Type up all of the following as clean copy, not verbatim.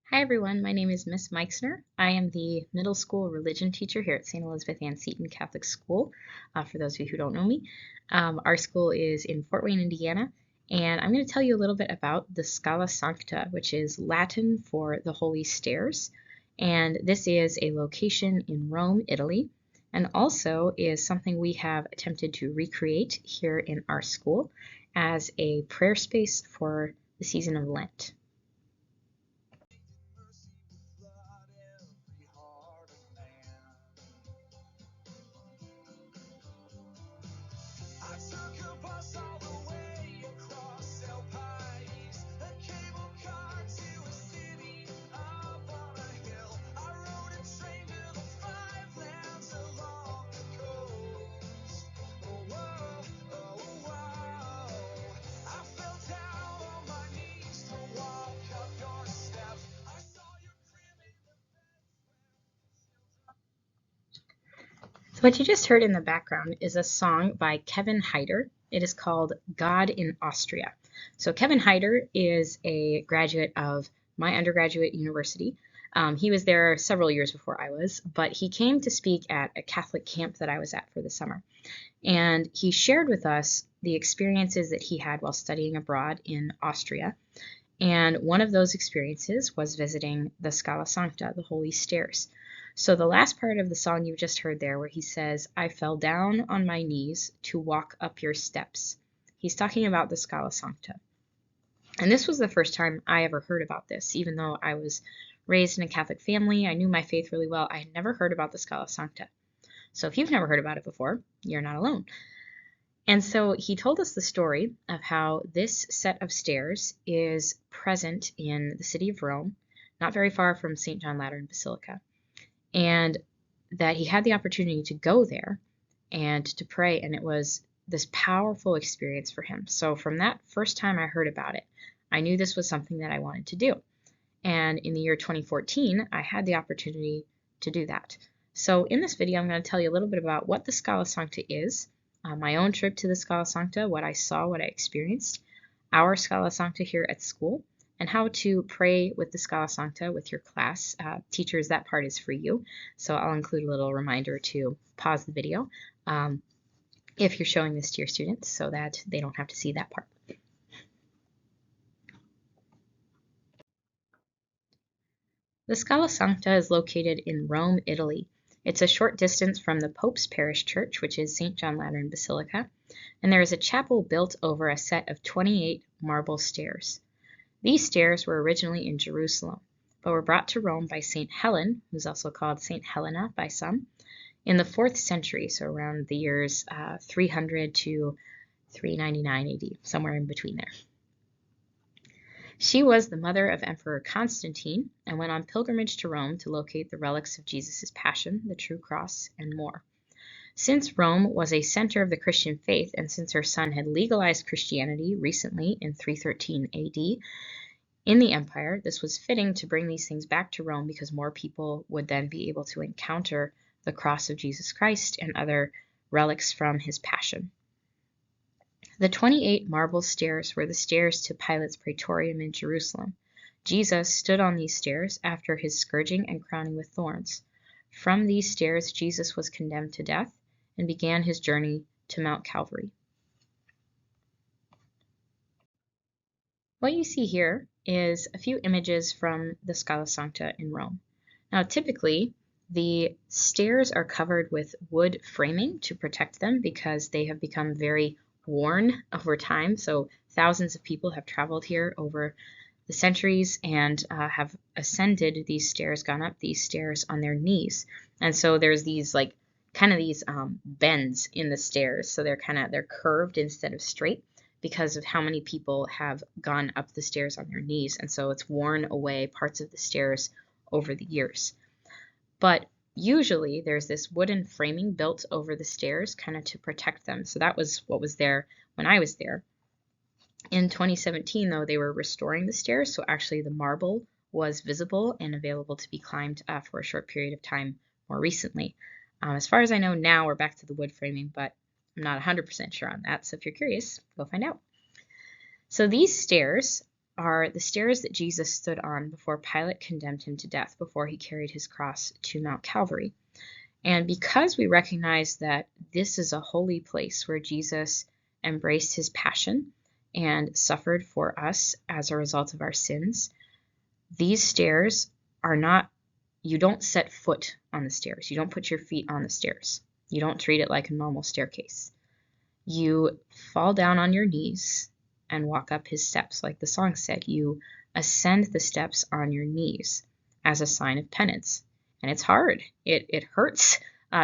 Hi everyone, my name is Miss Meixner. I am the middle school religion teacher here at St. Elizabeth Ann Seton Catholic School, for those of you who don't know me. Our school is in Fort Wayne, Indiana, and I'm going to tell you a little bit about the Scala Sancta, which is Latin for the Holy Stairs. And this is a location in Rome, Italy, and also is something we have attempted to recreate here in our school as a prayer space for the season of Lent. So what you just heard in the background is a song by Kevin Heider. It is called God in Austria. So Kevin Heider is a graduate of my undergraduate university. He was there several years before I was, but he came to speak at a Catholic camp that I was at for the summer. And he shared with us the experiences that he had while studying abroad in Austria. And one of those experiences was visiting the Scala Sancta, the Holy Stairs. So the last part of the song you just heard there where he says, I fell down on my knees to walk up your steps. He's talking about the Scala Sancta. And this was the first time I ever heard about this, even though I was raised in a Catholic family. I knew my faith really well. I had never heard about the Scala Sancta. So if you've never heard about it before, you're not alone. And so he told us the story of how this set of stairs is present in the city of Rome, not very far from St. John Lateran Basilica, and that he had the opportunity to go there and to pray, and it was this powerful experience for him. So from that first time I heard about it, I knew this was something that I wanted to do. And in the year 2014, I had the opportunity to do that. So in this video, I'm going to tell you a little bit about what the Scala Sancta is, my own trip to the Scala Sancta, what I saw, what I experienced, our Scala Sancta here at school, and how to pray with the Scala Sancta with your class. Teachers, that part is for you, so I'll include a little reminder to pause the video if you're showing this to your students so that they don't have to see that part. The Scala Sancta is located in Rome, Italy. It's a short distance from the Pope's Parish Church, which is St. John Lateran Basilica, and there is a chapel built over a set of 28 marble stairs. These stairs were originally in Jerusalem, but were brought to Rome by St. Helen, who's also called St. Helena by some, in the 4th century, so around the years 300 to 399 AD, somewhere in between there. She was the mother of Emperor Constantine and went on pilgrimage to Rome to locate the relics of Jesus' Passion, the true cross, and more. Since Rome was a center of the Christian faith, and since her son had legalized Christianity recently in 313 AD in the empire, this was fitting to bring these things back to Rome because more people would then be able to encounter the cross of Jesus Christ and other relics from his passion. The 28 marble stairs were the stairs to Pilate's praetorium in Jerusalem. Jesus stood on these stairs after his scourging and crowning with thorns. From these stairs, Jesus was condemned to death and began his journey to Mount Calvary. What you see here is a few images from the Scala Sancta in Rome. Now, typically, the stairs are covered with wood framing to protect them because they have become very worn over time. So thousands of people have traveled here over the centuries and have ascended these stairs, gone up these stairs on their knees. And so there's these kind of these bends in the stairs. So they're curved instead of straight because of how many people have gone up the stairs on their knees. And so it's worn away parts of the stairs over the years. But usually there's this wooden framing built over the stairs kind of to protect them. So that was what was there when I was there. In 2017, though, they were restoring the stairs, so actually the marble was visible and available to be climbed for a short period of time more recently. As far as I know now, we're back to the wood framing, but I'm not 100% sure on that, so if you're curious, go find out. So these stairs are the stairs that Jesus stood on before Pilate condemned him to death, before he carried his cross to Mount Calvary. And because we recognize that this is a holy place where Jesus embraced his passion and suffered for us as a result of our sins, these stairs are not, you don't set foot on the stairs. You don't put your feet on the stairs. You don't treat it like a normal staircase. You fall down on your knees and walk up his steps, like the song said. You ascend the steps on your knees as a sign of penance. And it's hard. It hurts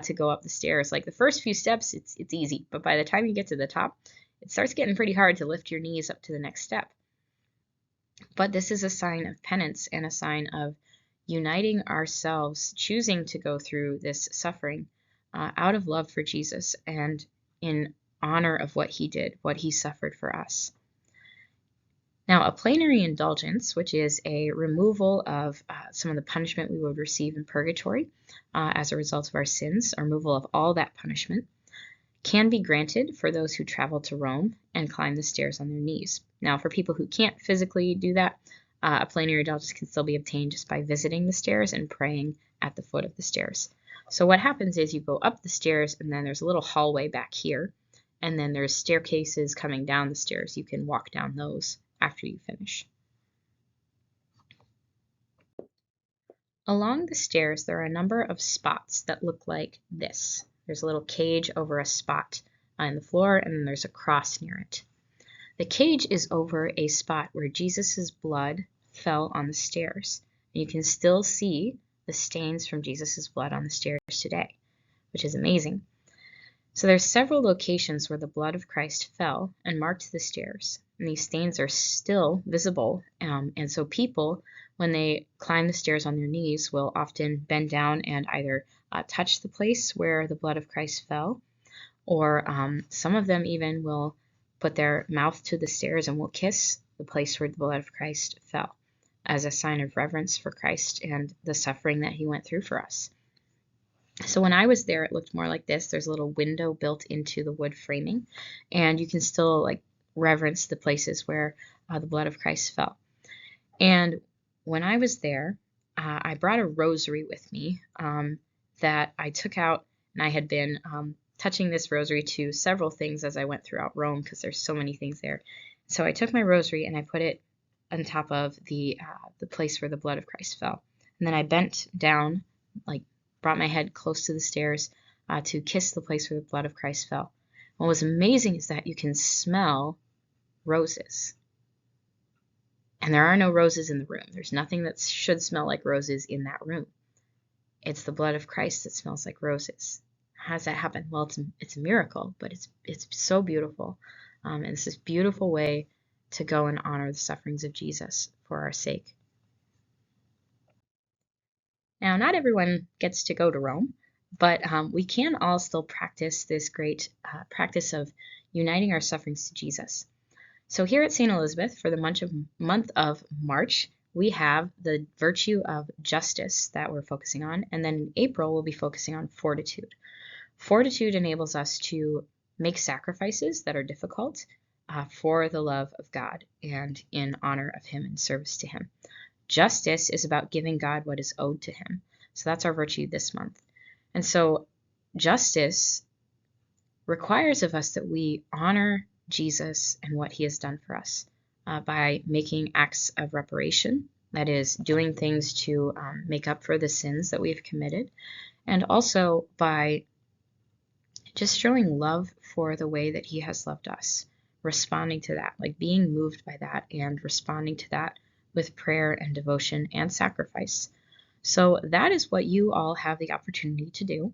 to go up the stairs. Like the first few steps, it's easy. But by the time you get to the top, it starts getting pretty hard to lift your knees up to the next step. But this is a sign of penance and a sign of uniting ourselves, choosing to go through this suffering out of love for Jesus and in honor of what he did, what he suffered for us. Now, a plenary indulgence, which is a removal of some of the punishment we would receive in purgatory as a result of our sins, a removal of all that punishment, can be granted for those who travel to Rome and climb the stairs on their knees. Now, for people who can't physically do that, a plenary indulgence can still be obtained just by visiting the stairs and praying at the foot of the stairs. So what happens is you go up the stairs, and then there's a little hallway back here, and then there's staircases coming down the stairs. You can walk down those after you finish. Along the stairs, there are a number of spots that look like this. There's a little cage over a spot on the floor, and then there's a cross near it. The cage is over a spot where Jesus' blood fell on the stairs. And you can still see the stains from Jesus' blood on the stairs today, which is amazing. So there's several locations where the blood of Christ fell and marked the stairs. And these stains are still visible. And so people, when they climb the stairs on their knees, will often bend down and either touch the place where the blood of Christ fell, or some of them even will put their mouth to the stairs and will kiss the place where the blood of Christ fell as a sign of reverence for Christ and the suffering that he went through for us. So when I was there, it looked more like this. There's a little window built into the wood framing, and you can still reverence the places where the blood of Christ fell. And when I was there, I brought a rosary with me that I took out, and I had been touching this rosary to several things as I went throughout Rome, because there's so many things there. So I took my rosary and I put it on top of the place where the blood of Christ fell. And then I bent down, brought my head close to the stairs to kiss the place where the blood of Christ fell. What was amazing is that you can smell roses. And there are no roses in the room. There's nothing that should smell like roses in that room. It's the blood of Christ that smells like roses. How does that happen? Well, it's a miracle, but it's so beautiful. And it's this beautiful way to go and honor the sufferings of Jesus for our sake. Now, not everyone gets to go to Rome, but we can all still practice this great practice of uniting our sufferings to Jesus. So here at St. Elizabeth, for the month of March, we have the virtue of justice that we're focusing on, and then in April, we'll be focusing on fortitude. Fortitude enables us to make sacrifices that are difficult for the love of God and in honor of him and service to him. Justice is about giving God what is owed to him. So that's our virtue this month. And so justice requires of us that we honor Jesus and what he has done for us by making acts of reparation, that is, doing things to make up for the sins that we've committed, and also by just showing love for the way that he has loved us, responding to that, being moved by that and responding to that with prayer and devotion and sacrifice. So that is what you all have the opportunity to do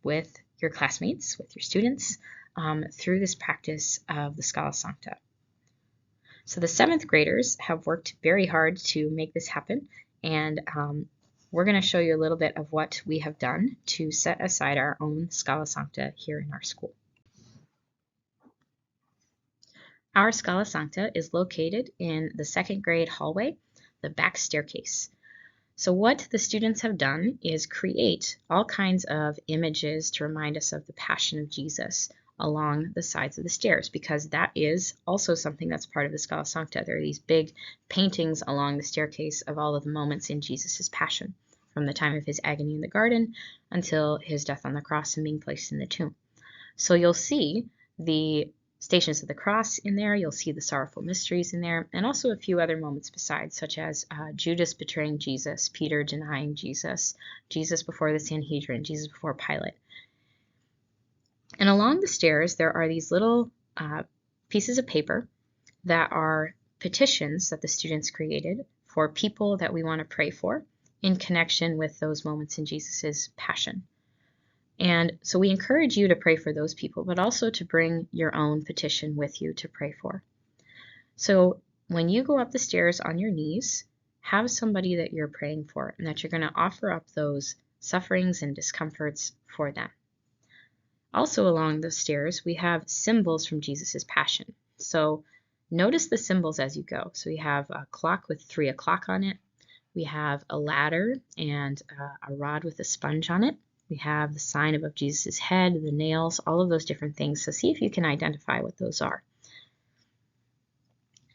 with your classmates, with your students, through this practice of the Scala Sancta. So the 7th graders have worked very hard to make this happen, and we're going to show you a little bit of what we have done to set aside our own Scala Sancta here in our school. Our Scala Sancta is located in the 2nd grade hallway, the back staircase. So what the students have done is create all kinds of images to remind us of the Passion of Jesus along the sides of the stairs, because that is also something that's part of the Scala Sancta. There are these big paintings along the staircase of all of the moments in Jesus' passion, from the time of his agony in the garden until his death on the cross and being placed in the tomb. So you'll see the Stations of the Cross in there, you'll see the sorrowful mysteries in there, and also a few other moments besides, such as Judas betraying Jesus, Peter denying Jesus, Jesus before the Sanhedrin, Jesus before Pilate. And along the stairs, there are these little pieces of paper that are petitions that the students created for people that we want to pray for in connection with those moments in Jesus's passion. And so we encourage you to pray for those people, but also to bring your own petition with you to pray for. So when you go up the stairs on your knees, have somebody that you're praying for and that you're going to offer up those sufferings and discomforts for them. Also along the stairs, we have symbols from Jesus's passion. So notice the symbols as you go. So we have a clock with 3 o'clock on it. We have a ladder and a rod with a sponge on it. We have the sign above Jesus' head, the nails, all of those different things. So see if you can identify what those are.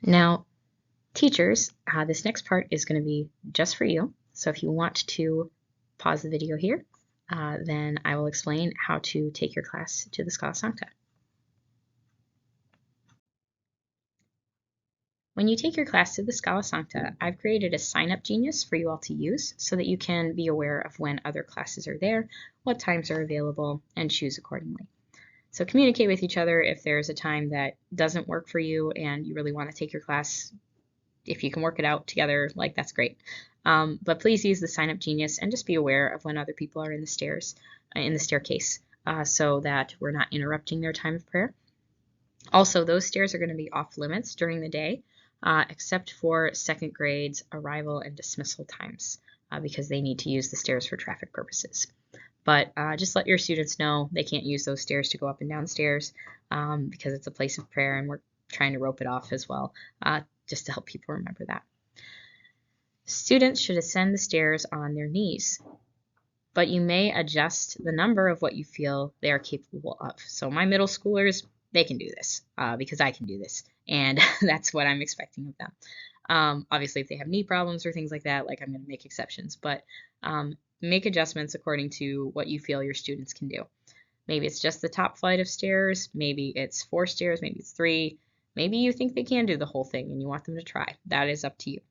Now, teachers, this next part is going to be just for you. So if you want to pause the video here, then I will explain how to take your class to the Scala Sancta. When you take your class to the Scala Sancta, I've created a sign-up genius for you all to use so that you can be aware of when other classes are there, what times are available, and choose accordingly. So communicate with each other if there's a time that doesn't work for you and you really want to take your class. If you can work it out together, like that's great. But please use the sign-up genius and just be aware of when other people are in the staircase, so that we're not interrupting their time of prayer. Also, those stairs are going to be off limits during the day, except for second grade's arrival and dismissal times, because they need to use the stairs for traffic purposes. But just let your students know they can't use those stairs to go up and down stairs, because it's a place of prayer and we're trying to rope it off as well, just to help people remember that. Students should ascend the stairs on their knees, but you may adjust the number of what you feel they are capable of. So my middle schoolers, they can do this because I can do this, and that's what I'm expecting of them. Obviously, if they have knee problems or things like that, like I'm going to make exceptions, but make adjustments according to what you feel your students can do. Maybe it's just the top flight of stairs, maybe it's 4 stairs, maybe it's 3, maybe you think they can do the whole thing and you want them to try. That is up to you.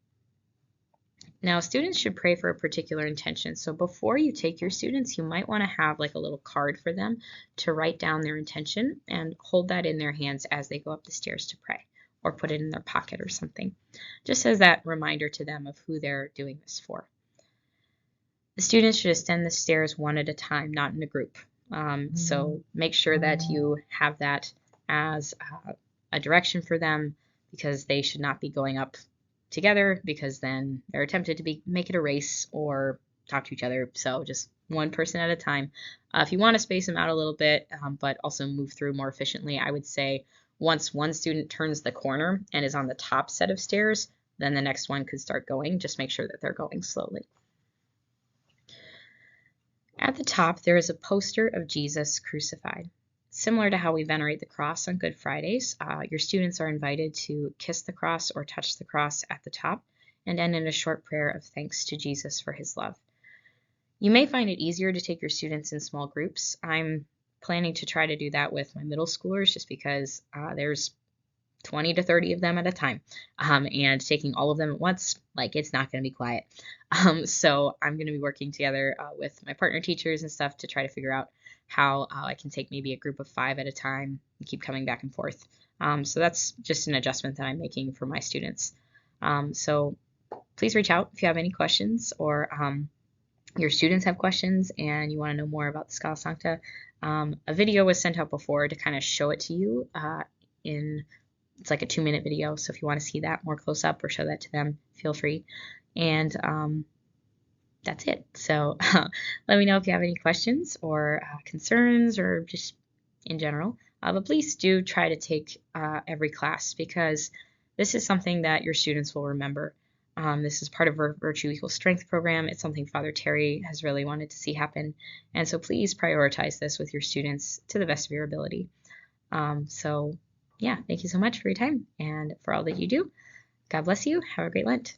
Now, students should pray for a particular intention. So before you take your students, you might want to have like a little card for them to write down their intention and hold that in their hands as they go up the stairs to pray, or put it in their pocket or something, just as that reminder to them of who they're doing this for. The students should ascend the stairs one at a time, not in a group. So make sure that you have that as a direction for them, because they should not be going up together, because then they're tempted to make it a race or talk to each other. So just one person at a time. If you want to space them out a little bit, but also move through more efficiently, I would say once one student turns the corner and is on the top set of stairs, then the next one could start going. Just make sure that they're going slowly. At the top, there is a poster of Jesus crucified. Similar to how we venerate the cross on Good Fridays, your students are invited to kiss the cross or touch the cross at the top and end in a short prayer of thanks to Jesus for his love. You may find it easier to take your students in small groups. I'm planning to try to do that with my middle schoolers just because there's 20 to 30 of them at a time, and taking all of them at once, like, it's not going to be quiet. So I'm going to be working together with my partner teachers and stuff to try to figure out how I can take maybe a group of 5 at a time and keep coming back and forth. So that's just an adjustment that I'm making for my students. So please reach out if you have any questions, or your students have questions and you want to know more about the Scala Sancta. A video was sent out before to kind of show it to you it's like a 2-minute video, so if you want to see that more close up or show that to them, feel free. And that's it. So let me know if you have any questions or concerns, or just in general. But please do try to take every class, because this is something that your students will remember. This is part of our Virtue Equals Strength program. It's something Father Terry has really wanted to see happen. And so please prioritize this with your students to the best of your ability. So yeah, thank you so much for your time and for all that you do. God bless you. Have a great Lent.